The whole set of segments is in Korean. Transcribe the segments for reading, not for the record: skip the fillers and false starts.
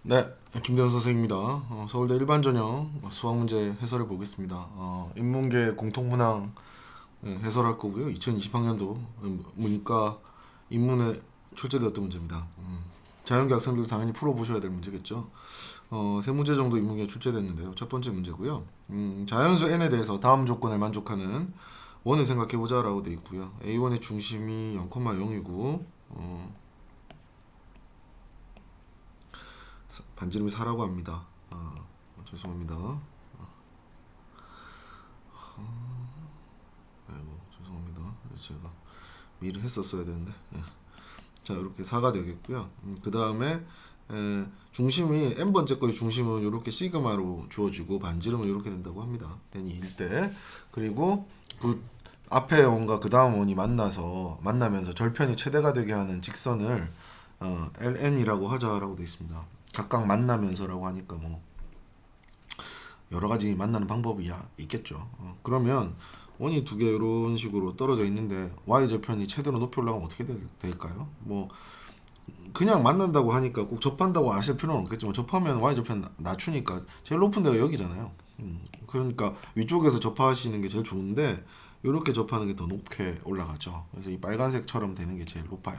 네, 김대현 선생입니다. 서울대 일반전형 수학 문제 해설해 보겠습니다. 인문계 공통문항 해설할 거고요. 2020학년도 문과 인문에 출제되었던 문제입니다. 자연계 학생들 당연히 풀어보셔야 될 문제겠죠. 세 문제 정도 인문계에 출제됐는데요. 첫 번째 문제고요. 자연수 n에 대해서 다음 조건을 만족하는 원을 생각해보자 라고 되어 있고요. A1의 중심이 0,0이고 반지름이 4라고 합니다. 죄송합니다. 아이고 죄송합니다. 제가 미리 했었어야 되는데. 예. 자 이렇게 4가 되겠고요. 그 다음에 중심이 n번째 거의 중심은 이렇게 시그마로 주어지고 반지름은 이렇게 된다고 합니다. n이 1대 그리고 그 앞에 원과 그 다음 원이 만나면서 절편이 최대가 되게 하는 직선을 ln이라고 하자라고 되어 있습니다. 각각 만나면서라고 하니까 뭐 여러 가지 만나는 방법이 있겠죠. 그러면 원이 두 개 이런 식으로 떨어져 있는데 y 절편이 최대로 높이 올라가면 어떻게 될까요? 뭐 그냥 만난다고 하니까 꼭 접한다고 아실 필요는 없겠지만 접하면 y 절편 낮추니까 제일 높은 데가 여기잖아요. 그러니까 위쪽에서 접하시는 게 제일 좋은데 이렇게 접하는 게 더 높게 올라가죠. 그래서 이 빨간색처럼 되는 게 제일 높아요.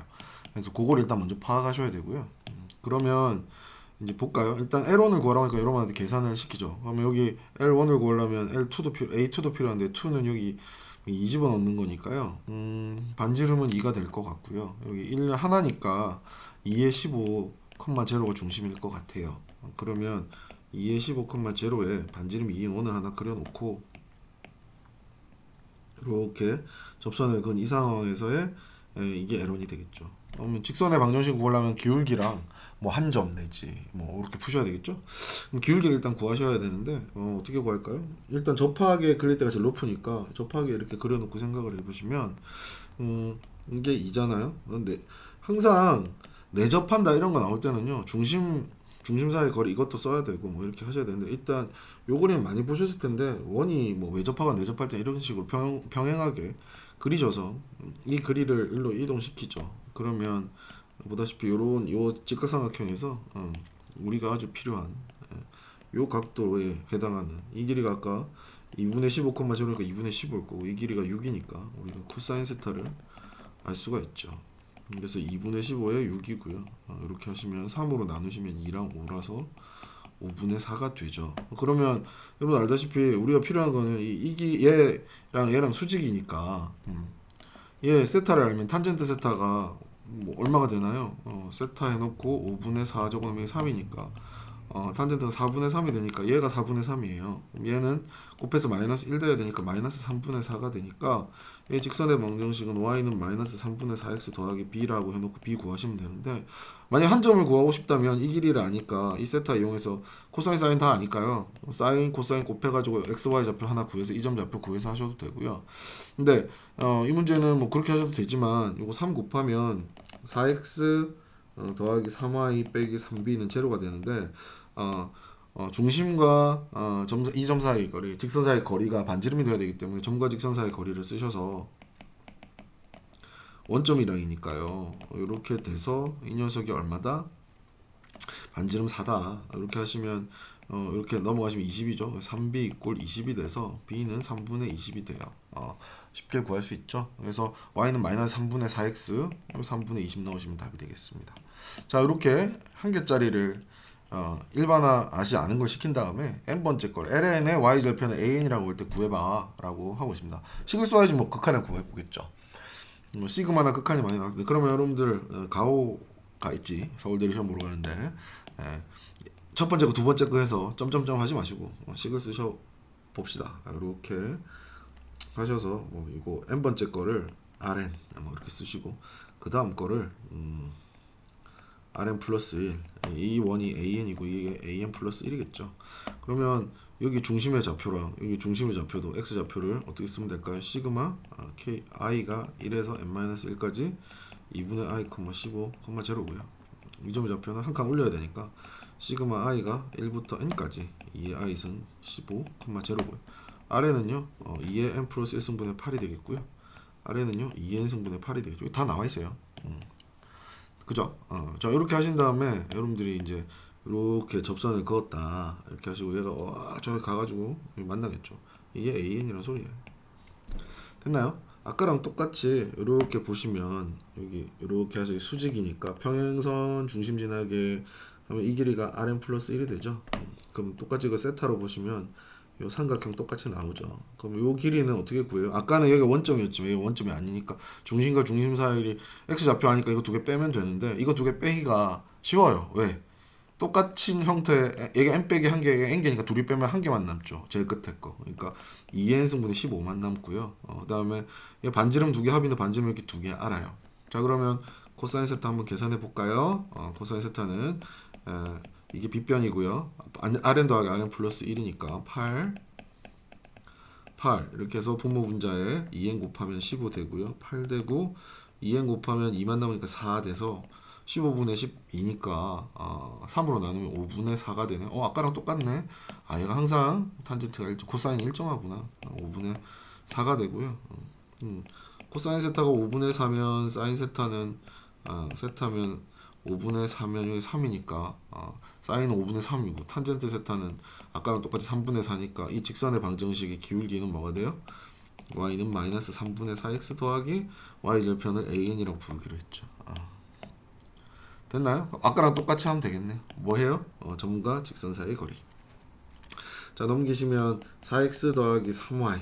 그래서 그걸 일단 먼저 파악하셔야 되고요. 그러면 이제 볼까요? 일단 L1을 구하라고 하니까 여러분한테 계산을 시키죠. 그러면 여기 L1을 구하려면 A2도 필요한데 2는 여기 2 집어넣는 거니까요. 반지름은 2가 될 것 같고요. 여기 1 하나니까 2의 15,0가 중심일 것 같아요. 그러면 2의 15,0에 반지름 2인 원을 하나 그려놓고 이렇게 접선을 그은 이 상황에서의 이게 L1이 되겠죠. 그러면 직선의 방정식 구하려면 기울기랑 뭐 한 점 내지 뭐 이렇게 푸셔야 되겠죠. 그럼 기울기를 일단 구하셔야 되는데 어떻게 구할까요? 일단 접하게 그릴 때가 제일 높으니까 접하게 이렇게 그려놓고 생각을 해보시면 이게 2잖아요. 근데 항상 내접한다 이런 거 나올 때는요 중심 사이 거리 이것도 써야 되고 뭐 이렇게 하셔야 되는데 일단 요 그림 많이 보셨을 텐데 원이 뭐 외접하거나 내접할 때 이런 식으로 평행하게 그리셔서 이 그리를 일로 이동시키죠. 그러면 보다시피 요런 요 직각삼각형에서 우리가 아주 필요한 요 각도에 해당하는 이 길이가 아까 2분의 15,0니까 2분의 15일 거고 이 길이가 6이니까 우리가 코사인 세타를 알 수가 있죠. 그래서 2분의 15에 6이고요. 이렇게 하시면 3으로 나누시면 2랑 5라서 5분의 4가 되죠. 그러면 여러분 알다시피 우리가 필요한 거는 얘랑 수직이니까 얘 세타를 알면 탄젠트 세타가 뭐 얼마가 되나요? 세타 해놓고 5분의 4 적으면 3이니까 탄젠트가 4분의 3이 되니까 얘가 4분의 3이에요. 얘는 곱해서 마이너스 1 돼야 되니까 마이너스 3분의 4가 되니까 이 직선의 방정식은 y는 마이너스 3분의 4x 더하기 b라고 해놓고 b 구하시면 되는데 만약 한 점을 구하고 싶다면 이 길이를 아니까 이 세타 이용해서 코사인 사인 다 아니까요. 사인 코사인 곱해가지고 xy 좌표 하나 구해서 이 점 좌표 구해서 하셔도 되고요. 근데 이 문제는 뭐 그렇게 하셔도 되지만 이거 3 곱하면 4x 더하기 3y 빼기 3b는 제로가 되는데 중심과 이 점 사이 거리, 직선 사이 거리가 반지름이 돼야 되기 때문에 점과 직선 사이 거리를 쓰셔서 원점이랑이니까요. 이렇게 돼서 이 녀석이 얼마다? 반지름 4다. 이렇게 하시면 이렇게 넘어가시면 20이죠. 3b 이꼴 20이 돼서 b는 3분의 20이 돼요. 쉽게 구할 수 있죠. 그래서 y는 마이너스 3분의 4x 3분의 20 넣으시면 답이 되겠습니다. 자 이렇게 한 개짜리를 일반화하지 않은 걸 시킨 다음에 n번째 걸 ln의 y절편을 an이라고 할 때 구해봐 라고 하고 있습니다. 식을 써야지 뭐 극한을 구해보겠죠. 뭐 시그마나 극한이 많이 나올 텐데 그러면 여러분들 가오가 있지 서울대를 시험 보러 가는데 첫 번째 거 두 번째 거 해서 점점점 하지 마시고 식을 쓰셔 봅시다. 이렇게 하셔서 뭐 이거 n번째 거를 rn 뭐 이렇게 쓰시고 그 다음 거를 rn 플러스 1 이 원이 an이고 이게 an 플러스 1이겠죠. 그러면 여기 중심의 좌표랑 여기 중심의 좌표도 x 좌표를 어떻게 쓰면 될까요? 시그마 k i가 1에서 n-1까지 2분의 i, 15, 0고요. 이 점의 좌표는 한 칸 올려야 되니까 시그마 i가 1부터 n까지 2의 i승 15, 0고요. 아래는요 2의 n 플러스 1승분의 8이 되겠고요. 아래는요 2n 승분의 8이 되겠죠. 다 나와 있어요. 그죠? 자 이렇게 하신 다음에 여러분들이 이제 이렇게 접선을 그었다 이렇게 하시고 얘가 저기 가가지고 만나겠죠. 이게 AN이란 소리예요. 됐나요? 아까랑 똑같이 이렇게 보시면 여기 이렇게 해서 수직이니까 평행선 중심 지나게 하면 이 길이가 Rn 플러스 1이 되죠. 그럼 똑같이 이거 세타로 보시면 요 삼각형 똑같이 나오죠. 그럼 요 길이는 어떻게 구해요? 아까는 여기가 원점이었지만 여기 원점이 아니니까 중심과 중심 사이를 x좌표 하니까 이거 두 개 빼면 되는데 이거 두 개 빼기가 쉬워요. 왜? 똑같은 형태의 얘가 n 빼기 한 개가 n개니까 둘이 빼면 한 개만 남죠. 제일 끝에 거. 그러니까 2n승분의 15만 남고요. 그다음에 반지름 두 개 합인데 반지름 이렇게 두 개 알아요. 자 그러면 코사인 세타 한번 계산해 볼까요? 코사인 세타는 이게 빗변이고요. Rn 더하기 Rn 플러스 1이니까 8 이렇게 해서 분모 분자에 2n 곱하면 15 되고요. 8 되고 2n 곱하면 2만 남으니까 4 돼서 15분의 12니까 3으로 나누면 5분의 4가 되네. 아까랑 똑같네. 얘가 항상 탄젠트가 코사인이 일정하구나. 5분의 4가 되고요. 코사인 세타가 5분의 4면 사인 세타는 세타면 5분의 4면 여기 3이니까 사인은 5분의 3이고 탄젠트 세타는 아까랑 똑같이 3분의 4니까 이 직선의 방정식의 기울기는 뭐가 돼요? y는 마이너스 3분의 4x 더하기 y 절편을 an이라고 부르기로 했죠. 됐나요? 아까랑 똑같이 하면 되겠네요. 뭐 해요? 점과 직선 사이의 거리. 자 넘기시면 4x 더하기 3y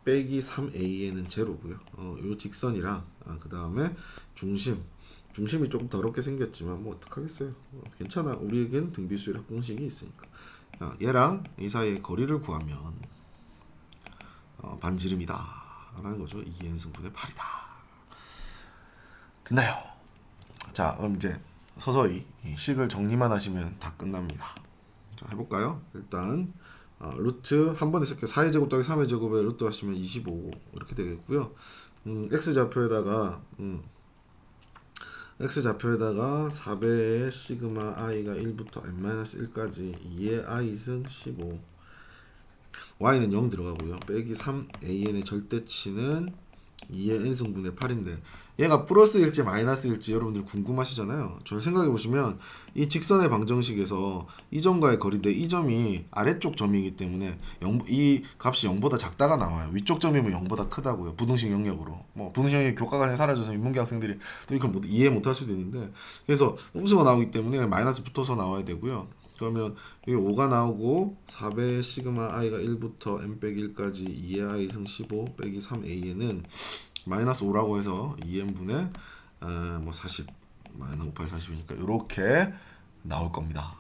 빼기 3a는 제로고요. 요 직선이랑 그 다음에 중심이 조금 더럽게 생겼지만 뭐 어떡하겠어요. 괜찮아. 우리에겐 등비수열 공식이 있으니까. 얘랑 이 사이의 거리를 구하면 반지름이다 라는 거죠. 2n승분의 8이다. 됐나요? 자 그럼 이제 서서히 식을 정리만 하시면 다 끝납니다. 자 해볼까요? 일단 루트 한 번에 쓸게요. 4의 제곱 더하기 3의 제곱에 루트 하시면 25 이렇게 되겠고요. x좌표에다가 4배의 시그마 i가 1부터 n-1까지 2의 i승 15 y는 0 들어가고요. 빼기 3an의 절대치는 2의 n승분의 8인데 얘가 플러스일지 마이너스일지 여러분들 궁금하시잖아요. 저를 생각해보시면 이 직선의 방정식에서 이 점과의 거리인데 이 점이 아래쪽 점이기 때문에 이 값이 0보다 작다가 나와요. 위쪽 점이면 0보다 크다고요. 부등식 영역으로. 부등식 영역이 교과관에 사라져서 인문계 학생들이 또 이걸 이해 못할 수도 있는데 그래서 음수가 나오기 때문에 마이너스 붙어서 나와야 되고요. 그러면 여기 5가 나오고 4배 시그마 i가 1부터 n 빼기 1까지 2의 i 승 15 빼기 3a는 마이너스 5라고 해서 2n분의 40 마이너스 5 8 40이니까 이렇게 나올 겁니다.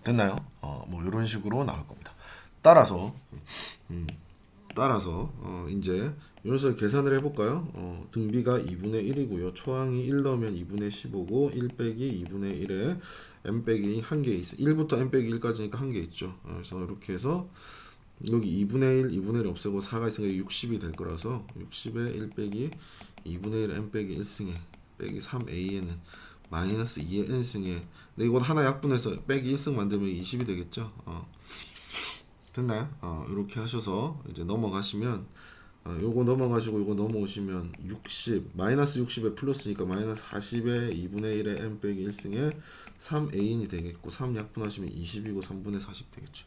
됐나요? 뭐 이런 식으로 나올 겁니다. 따라서 이제 여기서 계산을 해볼까요? 등비가 2분의 1이고요. 초항이 1 넣으면 2분의 15고 1 빼기 2분의 1에 n 빼기 1개 있어. 1부터 n 빼기 1까지니까 1개 있죠. 그래서 이렇게 해서 여기 2분의 1, 2분의 1 없애고 4가 있으니까 60이 될 거라서 60에 1 빼기 2분의 1 n 빼기 1승에 빼기 3a에는 마이너스 2의 n승에 근데 이건 하나 약분해서 빼기 1승 만들면 20이 되겠죠. 됐나요? 이렇게 하셔서 이제 넘어가시면 요거 넘어가시고 요거 넘어오시면 60 마이너스 60에 플러스니까 마이너스 40에 2분의 1에 n 빼기 1승에 3a이 되겠고 3 약분하시면 20이고 3분의 40 되겠죠.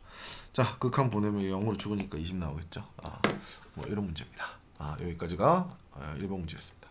자 극한 보내면 0으로 죽으니까 20 나오겠죠. 뭐 이런 문제입니다. 여기까지가 1번 문제였습니다.